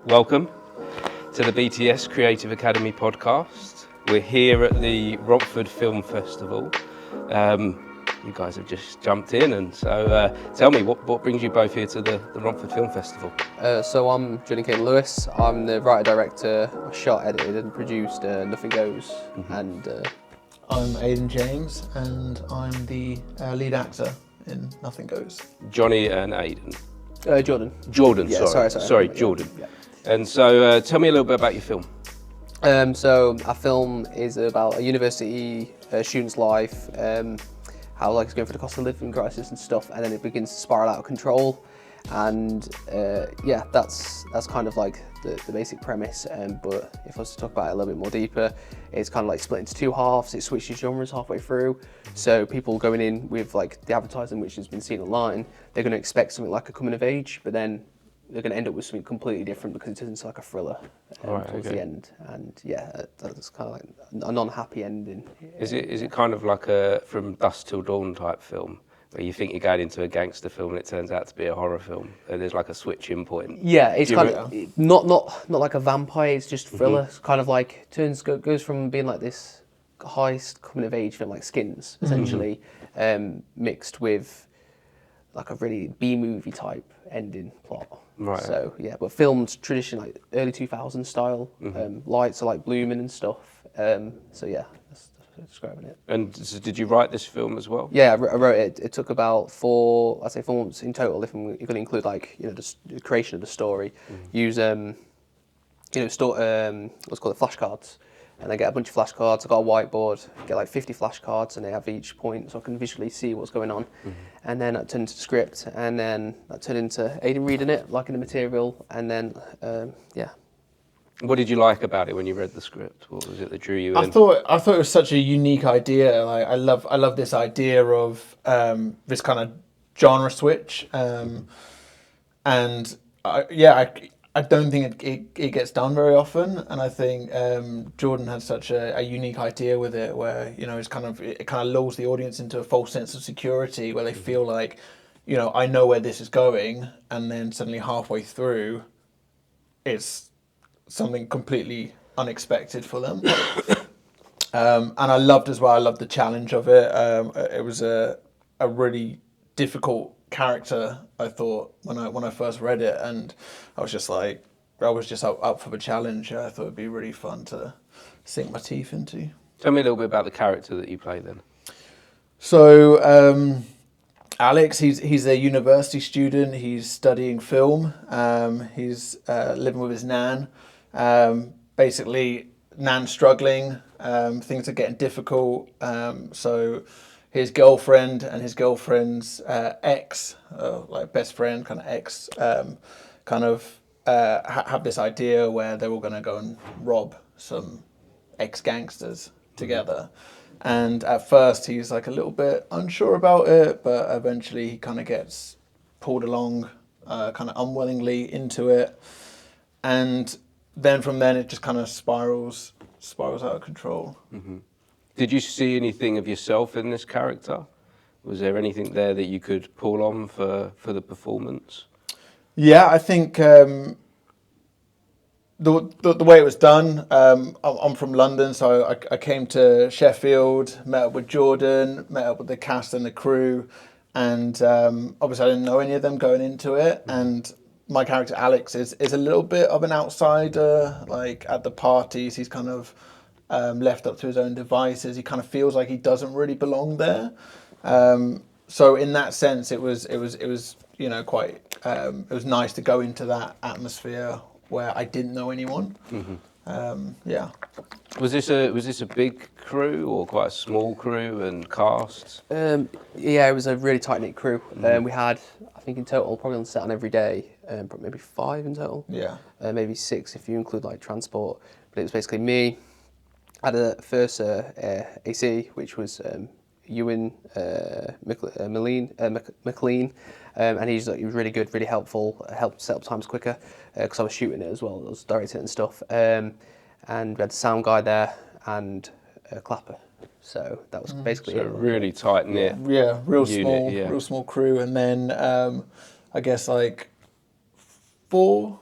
Welcome to the BTS Creative Academy podcast. We're here at the Romford Film Festival. You guys have just jumped in, and so tell me, what brings you both here to the Romford Film Festival? So I'm Jordan-Kane Lewis. I'm the writer-director. I shot, edited and produced Nothing Goes. And I'm Aiden James, and I'm the lead actor in Nothing Goes. Johnny and Aiden. Jordan. Jordan, Yeah, sorry, Jordan. Yeah. And so tell me a little bit about your film. So our film is about a university student's life, how he's going through the cost of living crisis and stuff, and then it begins to spiral out of control. And that's kind of like the basic premise. But if I was to talk about it a little bit more deeper, it's kind of like split into two halves. It switches genres halfway through. So people going in with like the advertising, which has been seen online, they're going to expect something like a coming of age, but then they're going to end up with something completely different because it turns into like a thriller towards the end. And that's kind of like a non-happy ending. Is it kind of like a From Dusk Till Dawn type film, where you think you're going into a gangster film and it turns out to be a horror film, and there's like a switch-in point? Yeah, it's kind of not like a vampire. It's just thriller. It's kind of like goes from being like this heist coming of age film like Skins, essentially, mixed with like a really B-movie type ending plot. Right. So yeah, but filmed traditionally like early 2000s style. Lights are like blooming and stuff. So yeah, that's describing it. And so did you write this film as well? Yeah, I wrote it. It took about 4 months in total. If you're going to include like the creation of the story, use what's called flashcards, and I get a bunch of flashcards. I got a whiteboard, get like 50 flashcards, and they have each point, so I can visually see what's going on. And then that turned into the script, and then that turned into Aiden reading it, liking the material, and then What did you like about it when you read the script? What was it that drew you in? I thought it was such a unique idea. Like I love this idea of this kind of genre switch, and I don't think it gets done very often. And I think Jordan had such a unique idea with it, where it kind of lulls the audience into a false sense of security, where they feel like, I know where this is going, and then suddenly halfway through, it's something completely unexpected for them. And I loved the challenge of it. It was a really difficult character, I thought, when I first read it, and I was just up for the challenge. I thought it'd be really fun to sink my teeth into. Tell me a little bit about the character that you play then. So Alex, he's a university student. He's studying film. He's living with his nan. Basically, nan's struggling. Things are getting difficult. So his girlfriend and his girlfriend's ex, like best friend, kind of ex, have this idea where they're all going to go and rob some ex-gangsters together. And at first he's like a little bit unsure about it, but eventually he kind of gets pulled along kind of unwillingly into it. And then from then it just kind of spirals out of control. Did you see anything of yourself in this character? Was there anything there that you could pull on for the performance? Yeah, I think the way it was done, I'm from London, so I came to Sheffield, met up with Jordan, met up with the cast and the crew, and obviously I didn't know any of them going into it, and my character Alex is a little bit of an outsider. Like at the parties, he's kind of left up to his own devices. He kind of feels like he doesn't really belong there. So in that sense, it was quite. It was nice to go into that atmosphere where I didn't know anyone. Was this a big crew or quite a small crew and cast? It was a really tight knit crew. We had, I think in total, probably on set on every day, maybe 5 in total. Yeah. Maybe 6 if you include like transport. But it was basically me. I had a first AC, which was Ewan McLean, and he was really good, really helpful, helped set up times quicker because I was shooting it as well, I was directing it and stuff. And we had the sound guy there and a clapper. So that was basically it. Really tight knit. Yeah, real unit, small crew, and then I guess like 4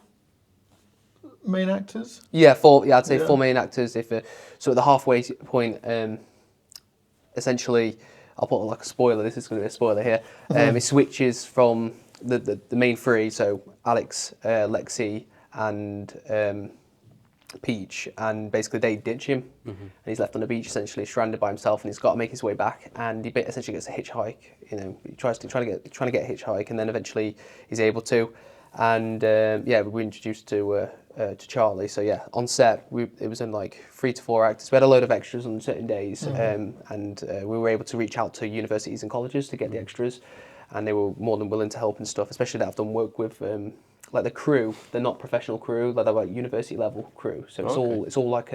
main actors? Yeah, I'd say 4 main actors. So at the halfway point, essentially, I'll put like a spoiler. This is going to be a spoiler here. It switches from the main three, so Alex, Lexi, and Peach, and basically they ditch him, and he's left on the beach essentially stranded by himself, and he's got to make his way back, and he essentially gets a hitchhike. He trying to get a hitchhike, and then eventually he's able to, and we're introduced to Charlie. So yeah, on set it was in like 3 to 4 actors. We had a load of extras on certain days, and we were able to reach out to universities and colleges to get the extras, and they were more than willing to help and stuff. Especially that I've done work with. Like the crew, they're not professional crew, like they're like university level crew. So it's all like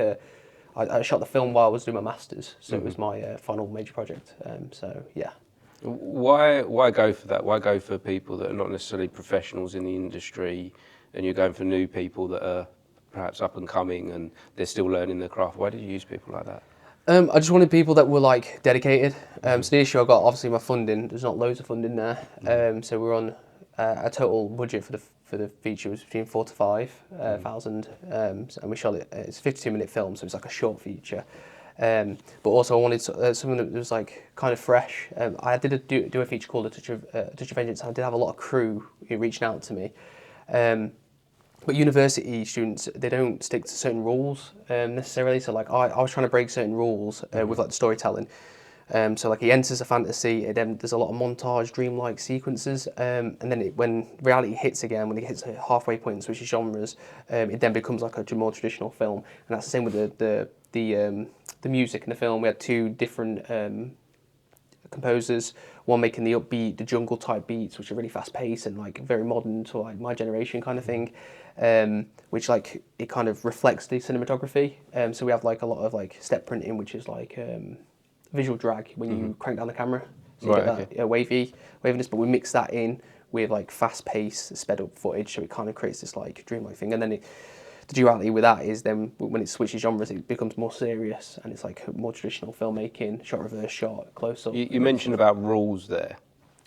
I shot the film while I was doing my masters, so it was my final major project. So yeah. Why go for that? Why go for people that are not necessarily professionals in the industry, and you're going for new people that are perhaps up and coming and they're still learning their craft? Why did you use people like that? I just wanted people that were like dedicated. So the issue I got, obviously my funding, there's not loads of funding there. So we're on a total budget for the feature was between 4 to 5 thousand, and we shot it. It's a 52-minute film, so it's like a short feature. But also I wanted something that was like kind of fresh. I did do a feature called A Touch of Vengeance. I did have a lot of crew who reached out to me. But university students, they don't stick to certain rules necessarily. So like I was trying to break certain rules with like the storytelling. So like he enters a fantasy, then there's a lot of montage, dreamlike sequences, and then when reality hits again, when he hits a halfway point and switches genres, it then becomes like a more traditional film. And that's the same with the music in the film. We had 2 different composers, one making the upbeat, the jungle type beats, which are really fast paced and like very modern to like my generation kind of thing, which like it kind of reflects the cinematography. So we have like a lot of like step printing, which is like visual drag when you crank down the camera, so you get that waviness, but we mix that in with like fast paced, sped up footage, so it kind of creates this like dreamlike thing. And then the duality with that is then when it switches genres, it becomes more serious, and it's like more traditional filmmaking, shot reverse shot, close up. You mentioned about rules there.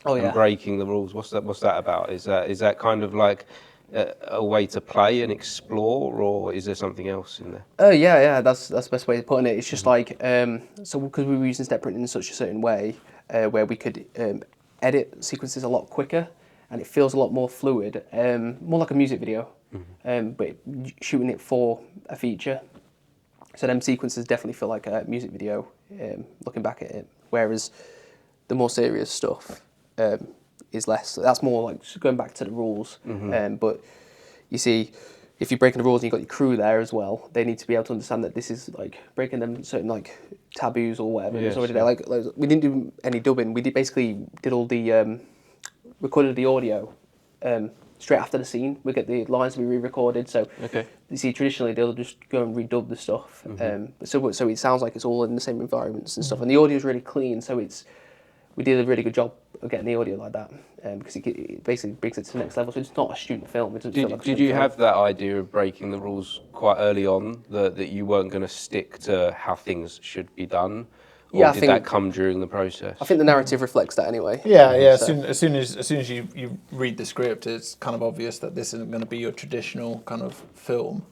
Oh yeah. And breaking the rules. What's that about? Is that kind of like a way to play and explore, or is there something else in there? Yeah, that's the best way of putting it. It's just like, so because we were using step printing in such a certain way, where we could edit sequences a lot quicker, and it feels a lot more fluid, more like a music video, but shooting it for a feature. So them sequences definitely feel like a music video, looking back at it, whereas the more serious stuff is less. That's more like going back to the rules. But you see, if you're breaking the rules and you've got your crew there as well, they need to be able to understand that this is like breaking them certain like taboos or whatever. Yes, it's already there. Like we didn't do any dubbing. We basically did all the recorded the audio straight after the scene. We get the lines to be re-recorded. So you see, traditionally they'll just go and redub the stuff. So it sounds like it's all in the same environments and stuff. And the audio is really clean. So we did a really good job of getting the audio like that, because it basically brings it to the next level. So it's not a student film. It doesn't feel like a Did student you film. have that idea of breaking the rules quite early on, that you weren't going to stick to how things should be done? Or Yeah, I did think that come during the process? I think the narrative reflects that anyway. Yeah. So- As soon as you read the script, it's kind of obvious that this isn't going to be your traditional kind of film.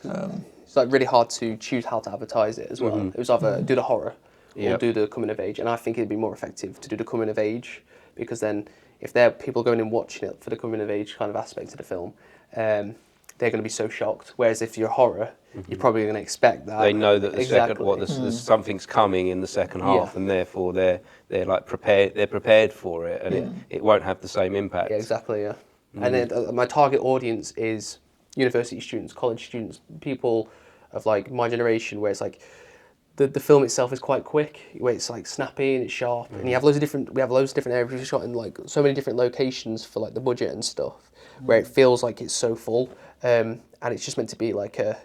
It's like really hard to choose how to advertise it as well. It was either do the horror or do the coming of age, and I think it'd be more effective to do the coming of age, because then if there are people going and watching it for the coming of age kind of aspect of the film, they're going to be so shocked. Whereas if you're horror, you're probably going to expect that. They know that the exactly. there's something's coming in the second half, and therefore they're like prepared. They're prepared for it, and it won't have the same impact. Yeah, exactly. Yeah, and then my target audience is university students, college students, people of like my generation, where it's like the film itself is quite quick, where it's like snappy and it's sharp, and we have loads of different areas. We shot in like so many different locations for like the budget and stuff, where it feels like it's so full, and it's just meant to be like a,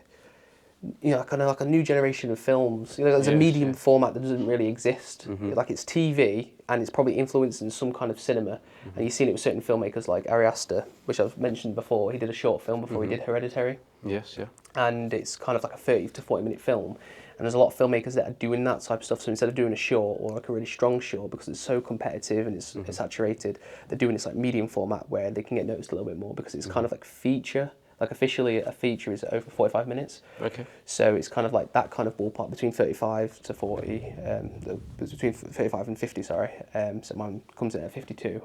you know, kind of like a new generation of films. You know, there's a medium format that doesn't really exist. Like it's TV, and it's probably influenced in some kind of cinema. And you've seen it with certain filmmakers like Ari Aster, which I've mentioned before. He did a short film before he did Hereditary. Yes, yeah. And it's kind of like a 30 to 40 minute film. And there's a lot of filmmakers that are doing that type of stuff. So instead of doing a short or like a really strong short, because it's so competitive and it's saturated, they're doing this like medium format where they can get noticed a little bit more, because it's kind of like feature like officially a feature is over 45 minutes. Okay. So it's kind of like that kind of ballpark between 35 to 40, between 35 and 50, sorry. So mine comes in at 52.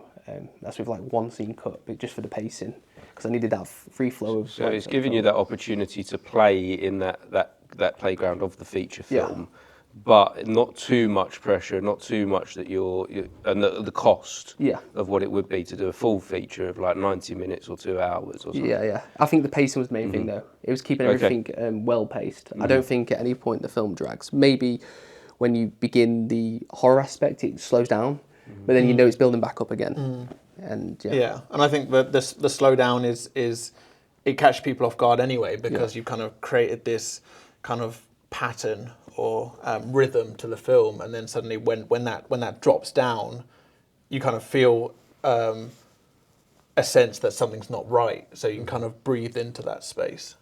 That's with like one scene cut, but just for the pacing, because I needed that free flow of. So it's giving you that opportunity to play in that playground of the feature film, but not too much pressure, not too much that you're and the cost of what it would be to do a full feature of like 90 minutes or 2 hours or something. Yeah. I think the pacing was the main thing though. It was keeping everything well paced. I don't think at any point the film drags. Maybe when you begin the horror aspect, it slows down, but then you know it's building back up again. And and I think that the slowdown is it catches people off guard anyway, because you've kind of created this kind of pattern or rhythm to the film, and then suddenly when that drops down, you kind of feel a sense that something's not right, so you can kind of breathe into that space.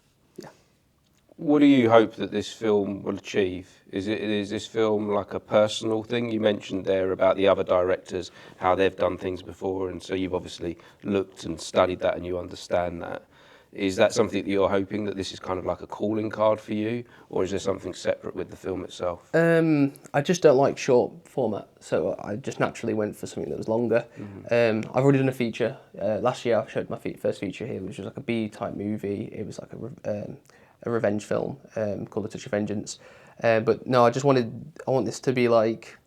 What do you hope that this film will achieve? Is this film like a personal thing? You mentioned there about the other directors, how they've done things before, and so you've obviously looked and studied that and you understand that. Is that something that you're hoping that this is kind of like a calling card for you, or is there something separate with the film itself? I just don't like short format, so I just naturally went for something that was longer. I've already done a feature. Last year I showed my first feature here, which was like a B-type movie. It was like a revenge film called The Touch of Vengeance. But no, I want this to be like,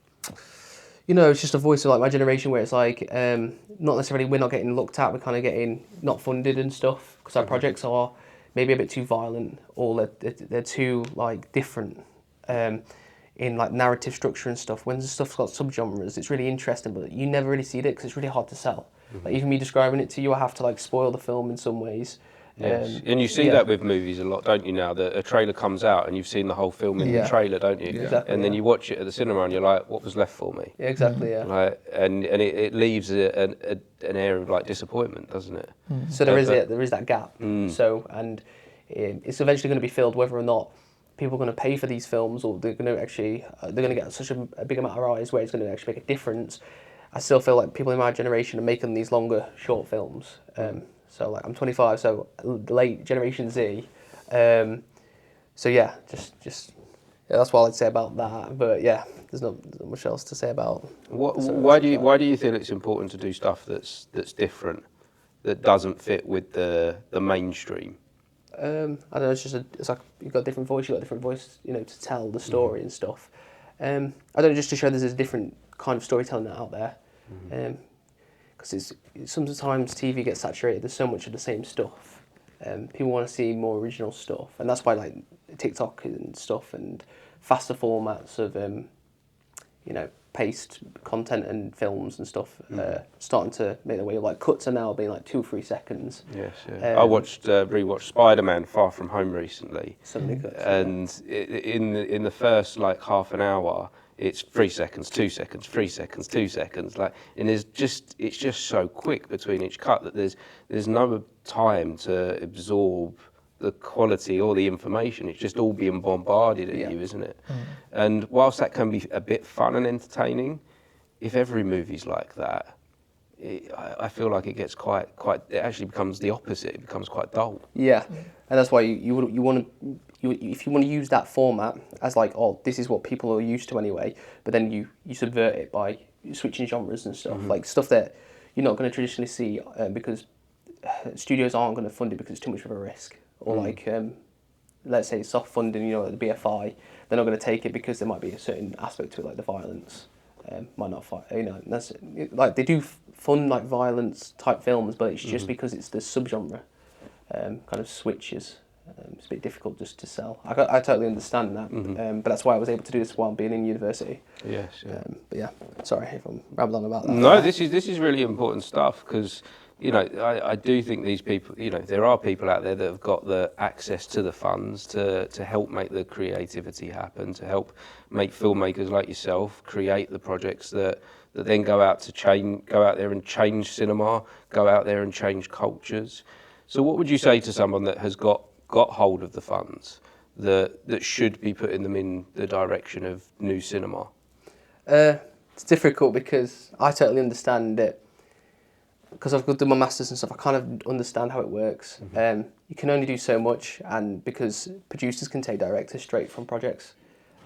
it's just a voice of like my generation, where it's like not necessarily we're not getting looked at, we're kind of getting not funded and stuff, because our projects are maybe a bit too violent, or they're too like different in like narrative structure and stuff. When the stuff's got subgenres, it's really interesting, but you never really see it because it's really hard to sell. Like even me describing it to you, I have to like spoil the film in some ways. Yes, and you see that with movies a lot, don't you? Now that a trailer comes out and you've seen the whole film in the trailer, don't you? Exactly, and then you watch it at the cinema and you're like, "What was left for me?" Exactly, yeah. Like, and it leaves an air of like disappointment, doesn't it? So there is that gap. So it's eventually going to be filled, whether or not people are going to pay for these films, or they're going to actually get such a big amount of eyes where it's going to actually make a difference. I still feel like people in my generation are making these longer, short films. So like I'm 25, so late Generation Z. So yeah, just that's what I'd say about that. But yeah, there's not much else to say about. Why do you feel it's important to do stuff that's different, that doesn't fit with the mainstream? I don't know. It's like you've got a different voice. To tell the story and stuff. I don't know, just to show there's a different kind of storytelling out there. Because sometimes TV gets saturated. There's so much of the same stuff. People want to see more original stuff, and that's why like TikTok and stuff and faster formats of paced content and films and stuff starting to make their way. Like cuts are now being like 2-3 seconds. Yes, yeah. I rewatched Spider-Man: Far From Home recently, Cuts, and in the first like half an hour, it's 3 seconds, 2 seconds, 3 seconds, 2 seconds. Like, and it's just so quick between each cut that there's no time to absorb the quality or the information. It's just all being bombarded at you, isn't it? And whilst that can be a bit fun and entertaining, if every movie's like that, I feel like it gets quite. It actually becomes the opposite. It becomes quite dull. Yeah, and that's why you want to. If you want to use that format as like, this is what people are used to anyway, but then you subvert it by switching genres and stuff, like stuff that you're not going to traditionally see because studios aren't going to fund it because it's too much of a risk. Or like, let's say soft funding, the BFI, they're not going to take it because there might be a certain aspect to it, like the violence might not fight. That's like they do fund like violence type films, but it's just because it's the subgenre kind of switches. It's a bit difficult just to sell. I totally understand that, but that's why I was able to do this while being in university. Yes. Yeah. But yeah, sorry if I'm rambling about that. No, this is really important stuff, because I do think these people, there are people out there that have got the access to the funds to help make the creativity happen, to help make filmmakers like yourself create the projects that then go out there and change cinema, go out there and change cultures. So what would you say to someone that has got hold of the funds that should be putting them in the direction of new cinema? It's difficult because I totally understand it. Because I've done my masters and stuff, I kind of understand how it works. You you can only do so much, and because producers can take directors straight from projects,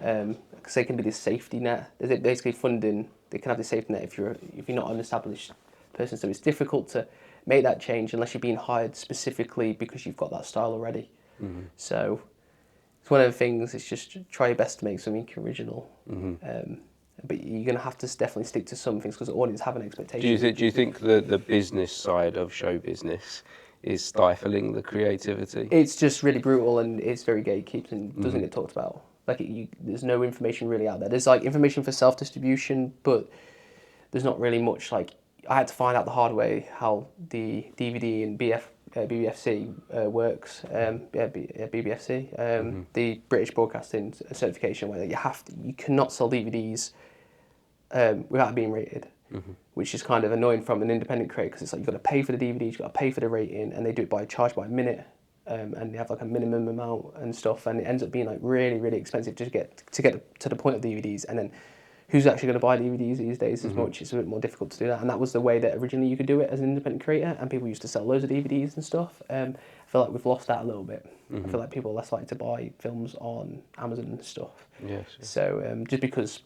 because they can be this safety net. There's basically funding. They can have this safety net if you're not an established person. So it's difficult to make that change unless you're being hired specifically because you've got that style already. Mm-hmm. So it's one of the things. It's just try your best to make something original. Mm-hmm. But you're going to have to definitely stick to some things because the audience have an expectation. Do you think the business side of show business is stifling the creativity? It's just really brutal and it's very gatekept and doesn't get talked about. Like there's no information really out there. There's like information for self-distribution, but there's not really much. Like I had to find out the hard way how the DVD and BBFC works. BBFC, the British Broadcasting Certification, where you cannot sell DVDs without being rated, which is kind of annoying from an independent creator because it's like you've got to pay for the DVDs, you've got to pay for the rating, and they do it by charge by a minute, and they have like a minimum amount and stuff, and it ends up being like really, really expensive to get to the point of DVDs, and then who's actually going to buy DVDs these days? It's a bit more difficult to do that, and that was the way that originally you could do it as an independent creator, and people used to sell loads of DVDs and stuff. I feel like we've lost that a little bit. I feel like people are less likely to buy films on Amazon and stuff. Yes. So just because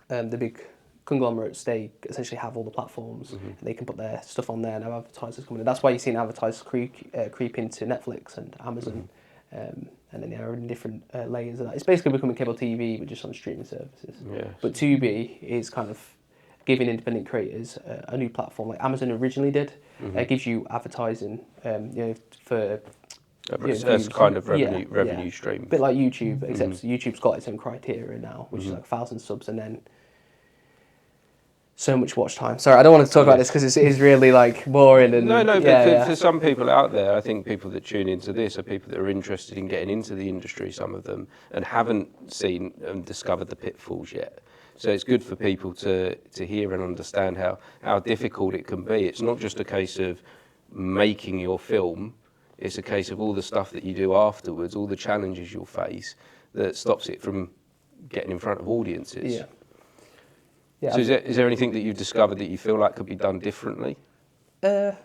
the big conglomerates, they essentially have all the platforms, and they can put their stuff on there and have advertisers coming in. That's why you've seen advertisers creep into Netflix and Amazon, and then they're in different layers of that. It's basically becoming cable TV, but just on streaming services. Yes. But Tubi is kind of giving independent creators a new platform, like Amazon originally did. It gives you advertising, for That's kind of revenue stream. A bit like YouTube, except YouTube's got its own criteria now, which is like 1,000 subs and then so much watch time. Sorry, I don't want to talk about this because it is really like boring. And but for some people out there, I think people that tune into this are people that are interested in getting into the industry, some of them, and haven't seen and discovered the pitfalls yet. So it's good for people to hear and understand how difficult it can be. It's not just a case of making your film, it's a case of all the stuff that you do afterwards, all the challenges you'll face that stops it from getting in front of audiences. Yeah. So is there anything that you've discovered that you feel like could be done differently? From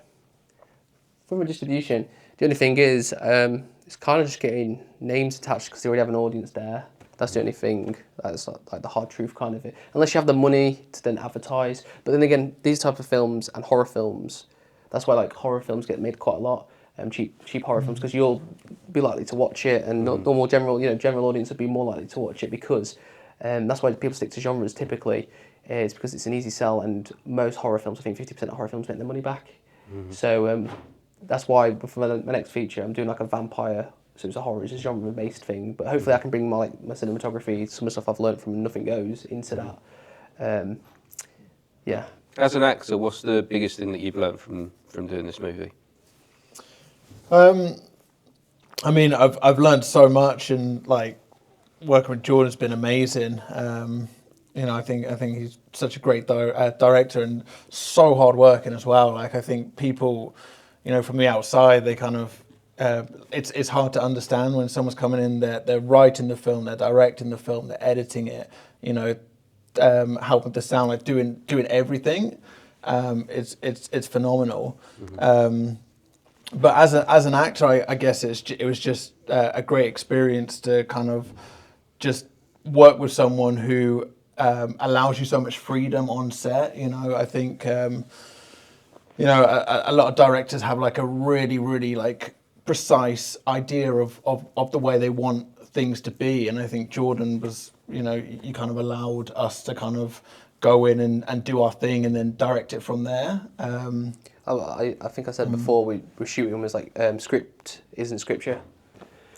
a distribution, the only thing is it's kind of just getting names attached because they already have an audience there. That's the only thing. That's like the hard truth kind of it. Unless you have the money to then advertise. But then again, these type of films and horror films, that's why like horror films get made quite a lot. Cheap horror films because you'll be likely to watch it, and the more general audience would be more likely to watch it because that's why people stick to genres typically. Is because it's an easy sell, and most horror films, I think 50% of horror films make their money back. So that's why for my next feature, I'm doing like a vampire. So it's a horror, it's a genre-based thing. But hopefully, I can bring my cinematography, some of the stuff I've learned from Nothing Goes into that. Yeah. As an actor, what's the biggest thing that you've learned from doing this movie? I mean, I've learned so much, and like working with Jordan's been amazing. I think he's such a great director and so hard working as well. Like I think people, from the outside, they kind of it's hard to understand when someone's coming in. They're writing the film, they're directing the film, they're editing it. Helping the sound, like doing everything. It's phenomenal. But as an actor, I guess it was just a great experience to kind of just work with someone who allows you so much freedom on set. I think a lot of directors have like a really, really like precise idea of the way they want things to be, and I think Jordan was, you kind of allowed us to kind of go in and do our thing and then direct it from there. I think I said before we were shooting was like script isn't scripture.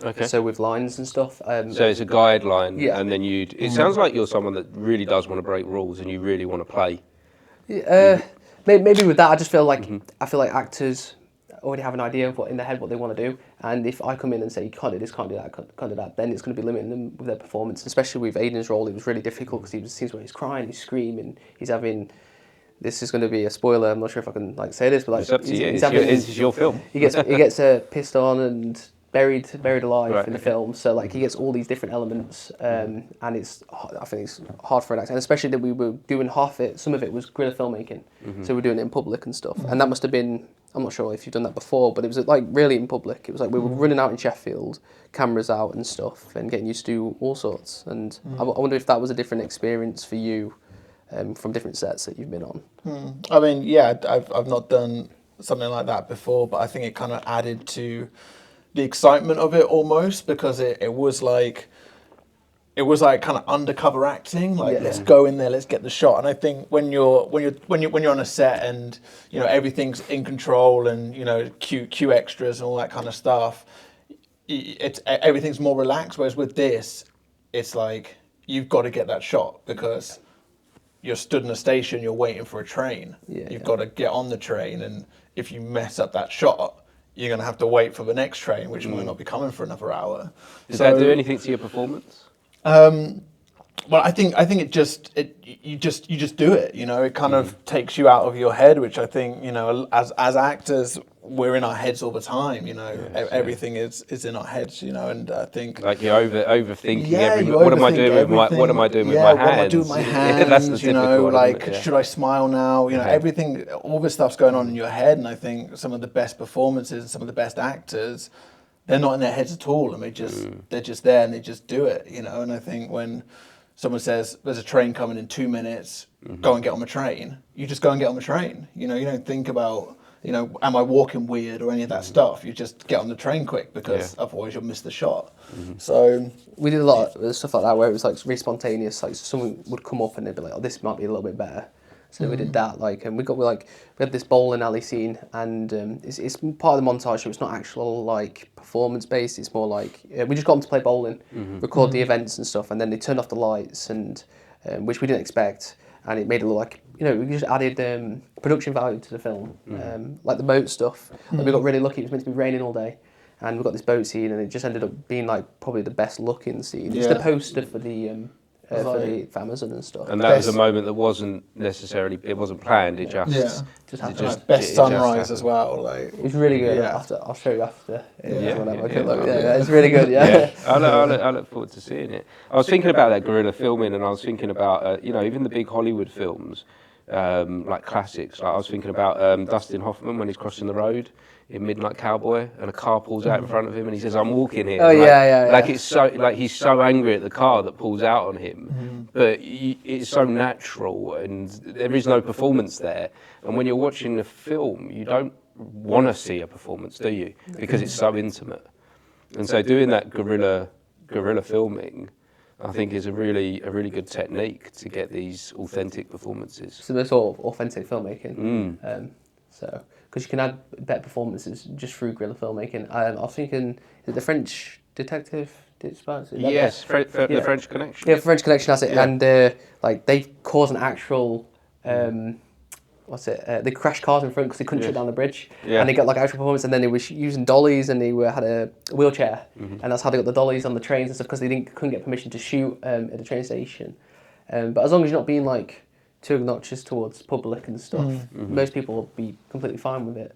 Okay. So with lines and stuff. So it's a guideline, Yeah. and then it sounds like you're someone that really does want to break rules and you really want to play. Maybe with that, I just feel like I feel like actors already have an idea of what in their head what they want to do, and if I come in and say you can't do this, can't do that, can't do that, then it's going to be limiting them with their performance. Especially with Aiden's role, it was really difficult because he was scenes where he's crying, he's screaming, he's having. This is going to be a spoiler. I'm not sure if I can say this, but like It's up to you. It's your film. He gets pissed on and buried alive in the film. So like he gets all these different elements, and I think it's hard for an actor, and especially that we were doing some of it was guerrilla filmmaking, so we're doing it in public and stuff, and that must have been I'm not sure if you've done that before, but it was like really in public. It was like we were running out in Sheffield, cameras out and stuff, and getting used to do all sorts. And I wonder if that was a different experience for you from different sets that you've been on. I mean, yeah, I've not done something like that before, but I think it kind of added to the excitement of it almost, because it was like kind of undercover acting. Like, let's go in there, let's get the shot. And I think when you're on a set and everything's in control and cue extras and all that kind of stuff, everything's more relaxed. Whereas with this, it's like you've got to get that shot because you're stood in a station, you're waiting for a train. You've got to get on the train, and if you mess up that shot, you're going to have to wait for the next train, which might not be coming for another hour. Does that do anything to your performance? Well, I think you just do it. It kind of takes you out of your head, which I think as actors we're in our heads all the time. Everything is in our heads. And I think like you're overthinking. What am I doing with my hands? What am I doing with my hands? That's the typical one, should I smile now? Everything, all this stuff's going on in your head. And I think some of the best performances and some of the best actors, they're not in their heads at all, and they're just there and they just do it. And I think when someone says there's a train coming in 2 minutes, go and get on the train. You just go and get on the train. You don't think about am I walking weird or any of that stuff. You just get on the train quick because otherwise you'll miss the shot. So we did a lot of stuff like that where it was like really spontaneous. Like someone would come up and they'd be like, "Oh, this might be a little bit better." So we did that. And we had this bowling alley scene, and it's part of the montage. So it's not actual performance based. It's more like we just got them to play bowling, record the events and stuff, and then they turned off the lights, and which we didn't expect, and it made it look like we just added production value to the film, like the boat stuff. We got really lucky. It was meant to be raining all day, and we got this boat scene, and it just ended up being probably the best looking scene. It's the poster for the for Amazon and stuff. And that was a moment that wasn't planned. It just happened. Best sunrise as well. It was really good. I'll show you after. It's really good. I look forward to seeing it. I was thinking about that guerrilla filming, and I was thinking about even the big Hollywood films, like classics. Like I was thinking about Dustin Hoffman when he's crossing the road in Midnight Cowboy, and a car pulls out in front of him, and he says, "I'm walking here." It's so he's so angry at the car that pulls out on him, but it's so natural, and there is no performance there. And when you're watching the film, you don't want to see a performance, do you? Because it's so intimate. And so doing that guerrilla filming, I think, is a really good technique to get these authentic performances. So they're sort of authentic filmmaking. Because you can add better performances just through guerrilla filmmaking. I was thinking, is it the French detective? Yes, the French Connection. Yeah, French Connection has it, and they cause an actual they crashed cars in front because they couldn't shut down the bridge, and they got actual performance. And then they were using dollies, and they had a wheelchair, and that's how they got the dollies on the trains and stuff because they couldn't get permission to shoot at the train station. But as long as you're not being too obnoxious towards public and stuff, most people will be completely fine with it.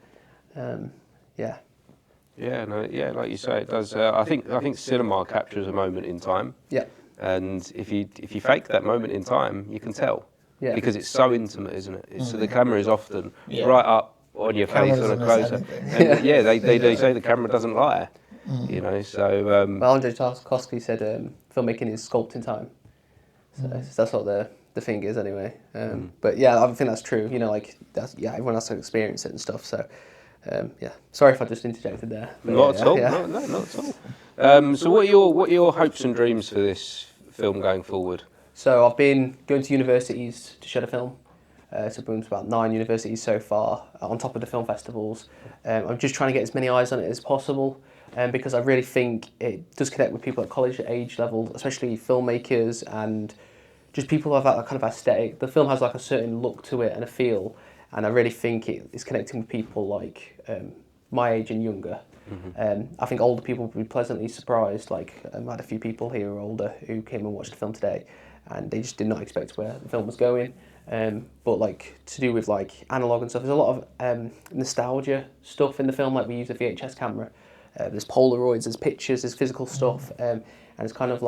Like you say, it does. I think cinema captures a moment in time. Yeah. And if you fake that moment in time, you can tell. Yeah. Because it's so intimate, isn't it? So the camera is often right up on your face on a close-up. And they say the camera doesn't lie. So. Well, Andrzej Tarkovsky said filmmaking is sculpting time. So that's what the thing is anyway. But yeah, I think that's true. Everyone has to experience it and stuff. So sorry if I just interjected there. Not at all. No, not at all. So what are your hopes and dreams for this film going forward? So I've been going to universities to show the film. So I've been to about 9 universities so far, on top of the film festivals. I'm just trying to get as many eyes on it as possible, because I really think it does connect with people at college age level, especially filmmakers and just people who have that kind of aesthetic. The film has a certain look to it and a feel, and I really think it's connecting with people my age and younger. I think older people will be pleasantly surprised. I had a few people here who are older who came and watched the film today, and they just did not expect where the film was going. But to do with analog and stuff, there's a lot of nostalgia stuff in the film. We use a VHS camera. There's Polaroids, there's pictures, there's physical stuff, and it's kind of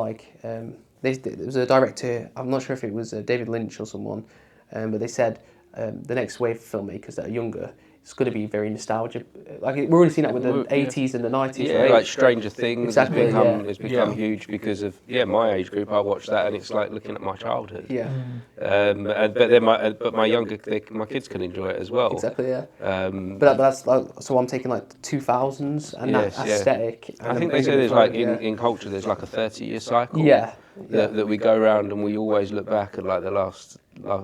there was a director, I'm not sure if it was David Lynch or someone, but they said the next wave of filmmakers that are younger it's going to be very nostalgic. Like we're already seeing that with the 80s and the 90s. Yeah, right? like Stranger Things Exactly, has become huge because of my age group. I watched that and it's like looking at my childhood. Yeah. But my kids can enjoy it as well. Exactly, yeah. But that's so I'm taking like the 2000s and that aesthetic. I think they say there's like in culture there's like a 30-year cycle. Yeah. That we go around and we always look back at like the last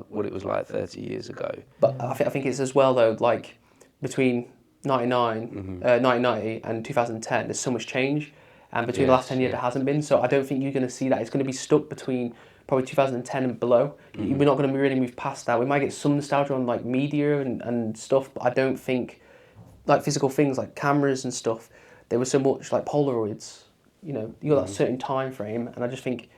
what it was like 30 years ago. But I think it's as well though, like between 1990 and 2010, there's so much change, and between the last 10 years there hasn't been. So I don't think you're going to see that. It's going to be stuck between probably 2010 and below. We're not going to really move past that. We might get some nostalgia on like media and stuff, but I don't think like physical things like cameras and stuff. There was so much like Polaroids. You know, you got that certain time frame, and I just think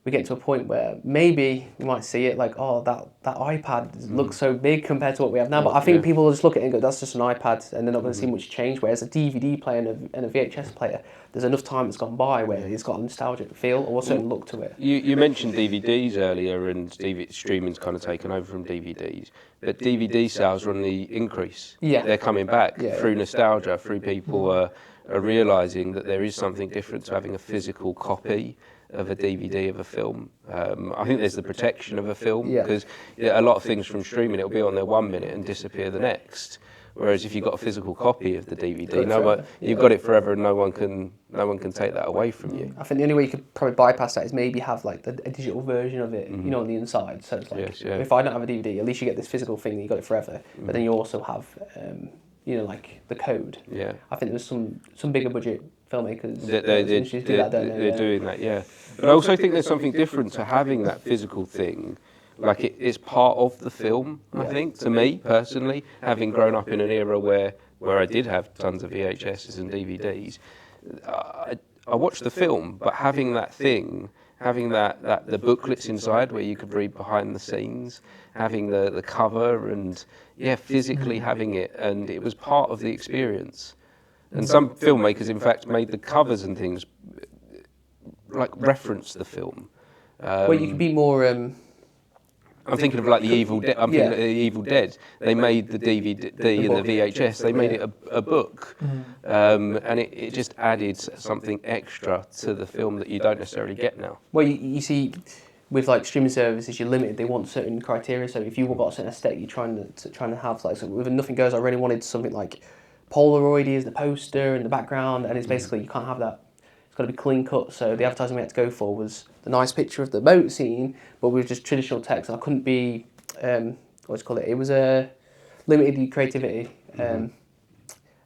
we get to a point where maybe we might see it like, oh, that iPad looks so big compared to what we have now. But I think people will just look at it and go, that's just an iPad, and they're not going to see much change. Whereas a DVD player and a VHS player, there's enough time that's gone by where it's got a nostalgic feel or a certain look to it. You mentioned DVDs earlier, and streaming's kind of taken over from DVDs. But DVD sales are on the increase. Yeah. They're coming back through nostalgia, through people are realising that there is something different to having a physical copy of a DVD of a film. I think there's the protection of a film because a lot of things from streaming, it'll be on there 1 minute and disappear the next. Whereas if you've got a physical copy of the DVD, you've got it forever, and no one can take that away from you. I think the only way you could probably bypass that is maybe have like a digital version of it, you know, on the inside. So it's like if I don't have a DVD, at least you get this physical thing and you got it forever. But then you also have, you know, like the code. Yeah. I think there's some bigger budget filmmakers They're doing that, yeah. But I also think there's something different to having that physical thing. Like it's part of the film, I think, to me personally, having grown up in an era where I did have tons of VHSs and DVDs. I watched the film, but having that thing, having that the booklets inside where you could read behind the scenes, having the cover and physically having it, and it was part of the experience. And some filmmakers, in fact, made the covers and things like reference the film. Well, you could be more. I'm thinking of like the Evil Dead. I'm thinking of the Evil Dead. They made the DVD and the VHS. They made it a book, and it just added something extra to the film that you don't necessarily get now. Well, you see, with like streaming services, you're limited. They want certain criteria. So if you've got a certain aesthetic, you're trying to have like. So with Nothing Goes, I really wanted something like Polaroid as the poster in the background, and it's basically you can't have that. It's got to be clean cut. So the advertising we had to go for was the nice picture of the boat scene, but with just traditional text. And I couldn't be what's it called? It was a limited creativity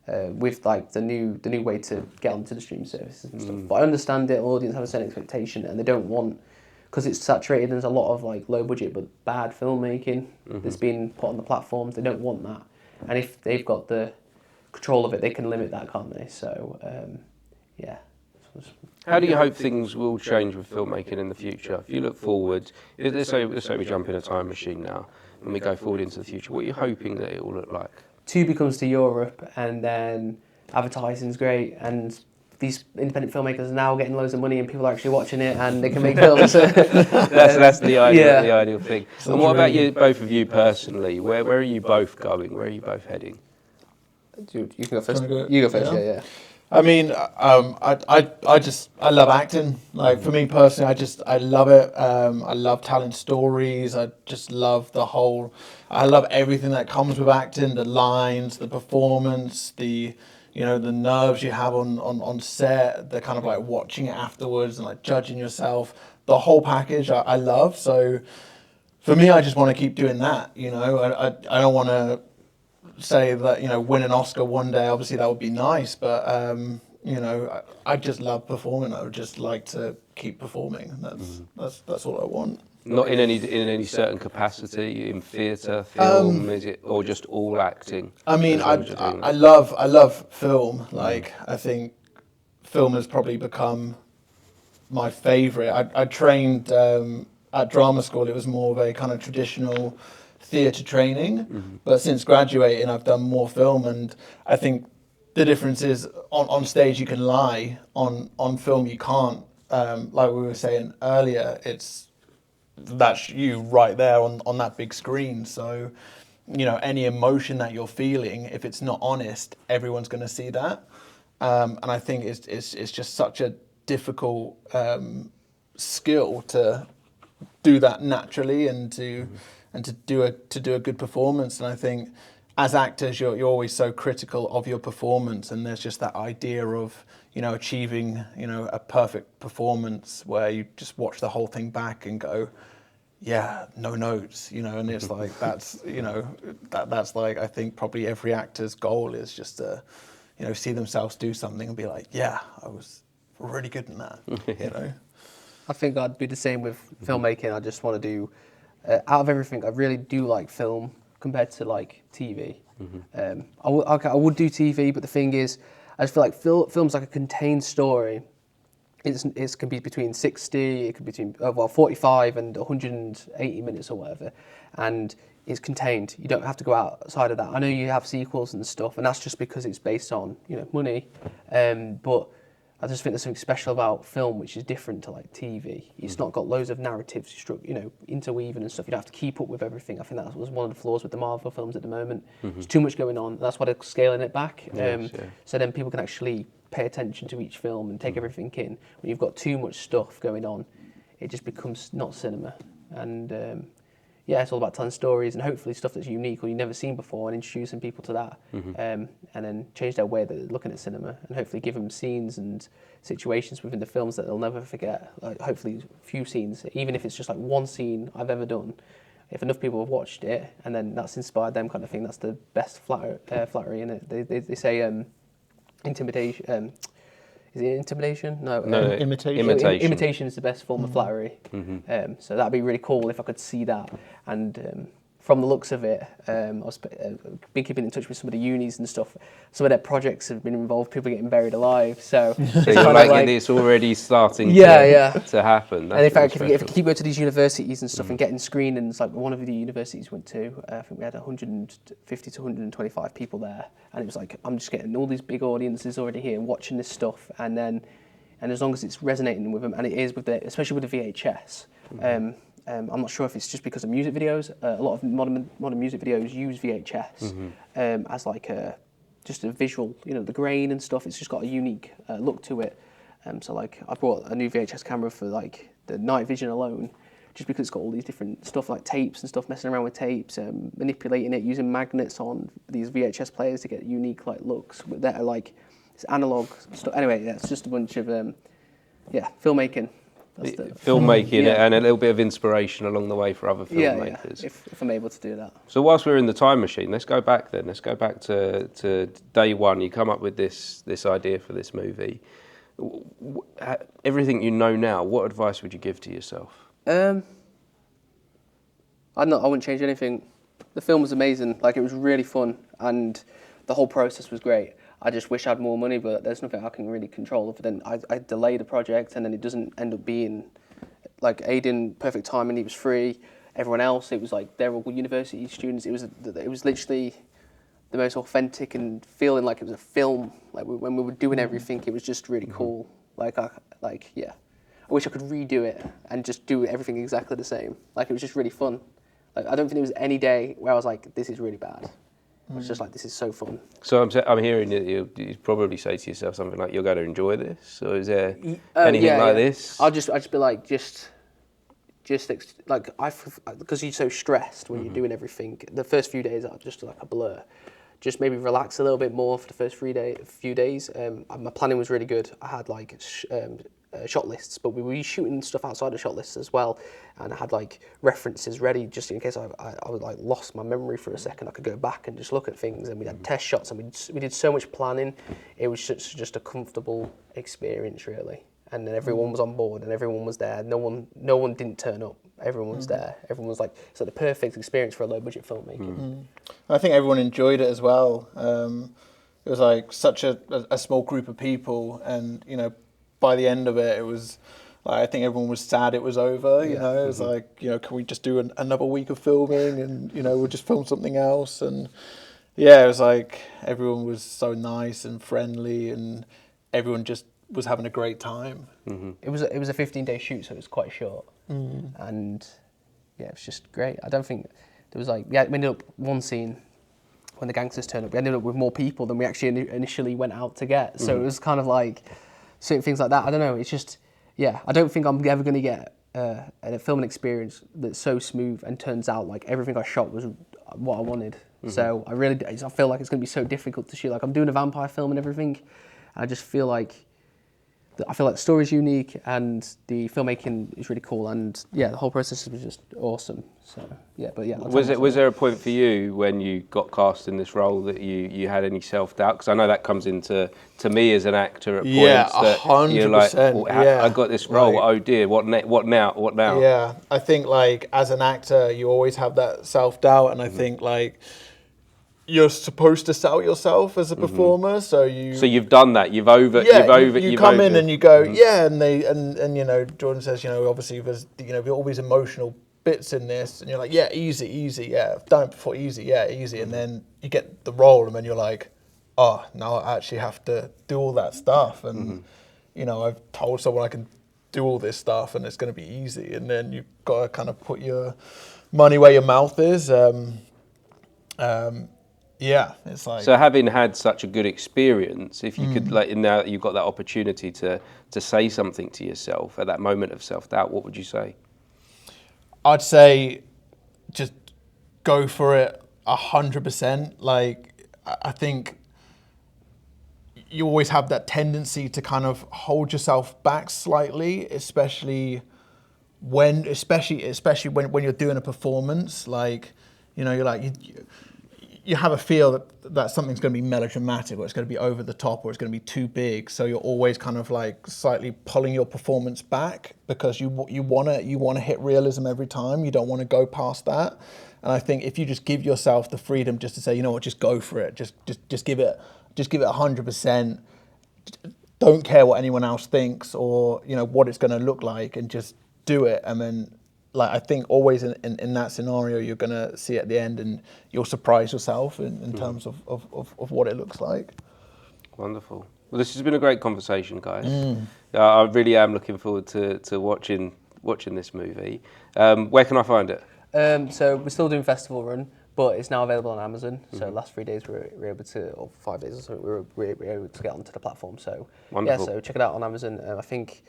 with like the new way to get onto the streaming services and stuff. But I understand it. Audience have a certain expectation, and they don't want because it's saturated. There's a lot of like low budget but bad filmmaking that's been put on the platforms. They don't want that, and if they've got the control of it, they can limit that, can't they? So, yeah. How do you hope things will change with filmmaking in the future? If you look forward, let's say we jump in a time machine now and we go forward into the future, what are you hoping that it will look like? Tubi comes to Europe, and then advertising's great, and these independent filmmakers are now getting loads of money and people are actually watching it and they can make films. That's the ideal thing. And what about you, both of you personally? Where are you both going? Where are you both heading? You can go first. You go first, yeah. I mean, I love acting. Like for me personally, I love it. I love telling stories. I just love I love everything that comes with acting, the lines, the performance, the nerves you have on set, the kind of like watching it afterwards and like judging yourself, the whole package I love. So for me, I just want to keep doing that, I don't want to say that, win an Oscar one day, obviously that would be nice, but I just love performing. I would just like to keep performing. That's all I want. Not in any certain capacity, in theatre, film, is it, or just all acting? I mean, I love film. Like I think film has probably become my favourite. I trained at drama school. It was more of a kind of traditional theatre training, but since graduating I've done more film, and I think the difference is on stage you can lie, on film you can't. Like we were saying earlier, that's you right there on that big screen. So you know, any emotion that you're feeling, if it's not honest, everyone's going to see that. And I think it's just such a difficult skill to do that naturally and to do a good performance. And I think as actors, you're always so critical of your performance, and there's just that idea of, you know, achieving, you know, a perfect performance where you just watch the whole thing back and go, yeah, no notes, you know, and it's like that's, you know, that's like, I think probably every actor's goal is just to, you know, see themselves do something and be like, yeah, I was really good in that, you know. I think I'd be the same with filmmaking. I just want to do, out of everything, I really do like film compared to like TV. I would do TV, but the thing is, I just feel like film's like a contained story. It can be between 60, it could be between 45 and 180 minutes or whatever, and it's contained. You don't have to go outside of that. I know you have sequels and stuff, and that's just because it's based on, you know, money. But I just think there's something special about film which is different to like TV. It's not got loads of narratives, you know, interweaving and stuff. You don't have to keep up with everything. I think that was one of the flaws with the Marvel films at the moment. There's too much going on. That's why they're scaling it back. So then people can actually pay attention to each film and take everything in. When you've got too much stuff going on, it just becomes not cinema. And yeah, it's all about telling stories and hopefully stuff that's unique or you've never seen before and introducing people to that. And then change their way that they're looking at cinema and hopefully give them scenes and situations within the films that they'll never forget. Like hopefully a few scenes, even if it's just like one scene I've ever done. If enough people have watched it and then that's inspired them kind of thing, that's the best flattery in it. They say intimidation. Is it intimidation? No, imitation. Imitation is the best form of flattery. So that'd be really cool if I could see that. And from the looks of it, I've been keeping in touch with some of the unis and stuff. Some of their projects have been involved, people getting buried alive. So you're like, it's already starting to happen. That's and in fact, if you keep going to these universities and stuff and getting screenings, like one of the universities went to, I think we had 150 to 125 people there. And it was like, I'm just getting all these big audiences already here watching this stuff. And as long as it's resonating with them, and it is with especially with the VHS, I'm not sure if it's just because of music videos. A lot of modern music videos use VHS as like just a visual, you know, the grain and stuff. It's just got a unique look to it. So like I brought a new VHS camera for like the night vision alone, just because it's got all these different stuff like tapes and stuff, messing around with tapes, manipulating it, using magnets on these VHS players to get unique like looks that are like it's analog stuff. Anyway, yeah, it's just a bunch of filmmaking. Filmmaking and a little bit of inspiration along the way for other filmmakers. Yeah, if I'm able to do that. So whilst we're in the time machine, let's go back then. Let's go back to day one. You come up with this idea for this movie. Everything you know now, what advice would you give to yourself? I wouldn't change anything. The film was amazing. Like, it was really fun, and the whole process was great. I just wish I had more money, but there's nothing I can really control. But then I delay the project, and then it doesn't end up being like Aiden, perfect timing. He was free. Everyone else, it was like they're all university students. It was literally the most authentic and feeling like it was a film. Like when we were doing everything, it was just really cool. I wish I could redo it and just do everything exactly the same. Like, it was just really fun. Like, I don't think there was any day where I was like, this is really bad. It was just like, this is so fun. So I'm hearing that you probably say to yourself something like, you're going to enjoy this? Or is there anything like this? I'd just be like, because you're so stressed when you're doing everything, the first few days are just like a blur. Just maybe relax a little bit more for the first few days. My planning was really good. I had like shot lists, but we were shooting stuff outside of shot lists as well, and I had like references ready just in case I was like lost my memory for a second. I could go back and just look at things, and we had test shots, and we did so much planning. It was just a comfortable experience, really. And then everyone was on board, and everyone was there. No one didn't turn up. Everyone was there. Everyone was like, it's like the perfect experience for a low budget filmmaking. I think everyone enjoyed it as well. It was like such a small group of people, and you know, by the end of it, it was like, I think everyone was sad it was over. You know, it was like, you know, can we just do another week of filming, and you know, we'll just film something else. And yeah, it was like everyone was so nice and friendly, and everyone just was having a great time. It was a 15-day shoot, so it was quite short, and yeah, it was just great. I don't think there was like, yeah, we ended up one scene when the gangsters turned up, we ended up with more people than we actually initially went out to get. So it was kind of like certain things like that. I don't know. It's just, yeah, I don't think I'm ever going to get a filming experience that's so smooth and turns out like everything I shot was what I wanted. So I feel like it's going to be so difficult to shoot. Like I'm doing a vampire film and everything. I just feel like the story's unique and the filmmaking is really cool, and yeah, the whole process was just awesome. So yeah, but yeah. Was there a point for you when you got cast in this role that you had any self-doubt? Because I know that comes into me as an actor at points that 100%, you're like, oh, I got this role. Like, oh dear, what now? Yeah, I think like as an actor, you always have that self-doubt, and I think like you're supposed to sell yourself as a performer, so you've done that. You come in and you go, yeah, and you know, Jordan says, you know, obviously there's, you know, all these emotional bits in this, and you're like, yeah, easy, yeah, I've done it before, easy, and then you get the role, and then you're like, oh, now I actually have to do all that stuff, and you know, I've told someone I can do all this stuff, and it's going to be easy, and then you've got to kind of put your money where your mouth is. Yeah, it's like... So having had such a good experience, if you could, like, now that you've got that opportunity to say something to yourself at that moment of self-doubt, what would you say? I'd say just go for it 100%. Like, I think you always have that tendency to kind of hold yourself back slightly, especially when you're doing a performance. Like, you know, you're like... You have a feel that something's going to be melodramatic, or it's going to be over the top, or it's going to be too big. So you're always kind of like slightly pulling your performance back because you want to hit realism every time. You don't want to go past that. And I think if you just give yourself the freedom just to say, you know what, just go for it. Just give it 100%. Don't care what anyone else thinks or, you know, what it's going to look like, and just do it. And then, like, I think always in that scenario, you're going to see at the end and you'll surprise yourself in terms of what it looks like. Wonderful. Well, this has been a great conversation, guys. I really am looking forward to watching this movie. Where can I find it? So we're still doing festival run, but it's now available on Amazon. So last 3 days we were able to, or 5 days or so, we were able to get onto the platform. So wonderful. Yeah, so check it out on Amazon. I think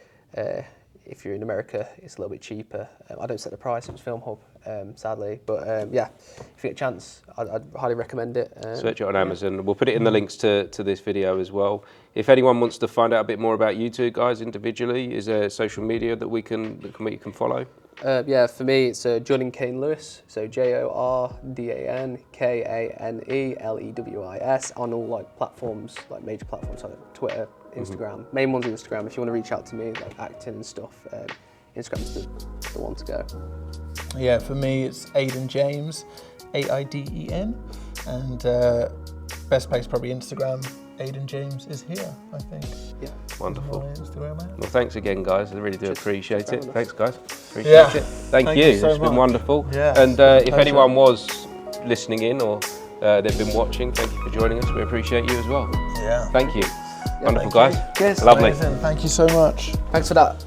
if you're in America, it's a little bit cheaper. I don't set the price, it was Film Hub, sadly. But yeah, if you get a chance, I'd highly recommend it. Search it on Amazon. We'll put it in the links to this video as well. If anyone wants to find out a bit more about you two guys individually, is there social media that we can follow? Yeah, for me, it's Jordan-Kane Lewis, so JordanKaneLewis on all like platforms, like major platforms like Twitter, Instagram. Main ones are Instagram. If you want to reach out to me, like acting and stuff, Instagram's the one to go. Yeah, for me, it's Aiden James, AIDEN, and best place probably Instagram. Aiden James is here, I think. Yeah. Wonderful. Instagram, well, thanks again, guys. I really do appreciate it. Thanks, guys. Appreciate it. Thank you. So it's been wonderful. Yeah, and if anyone was listening in or they've been watching, thank you for joining us. We appreciate you as well. Yeah. Thank you. Yeah, Wonderful, guys. Cheers. Lovely. Amazing. Thank you so much. Thanks for that.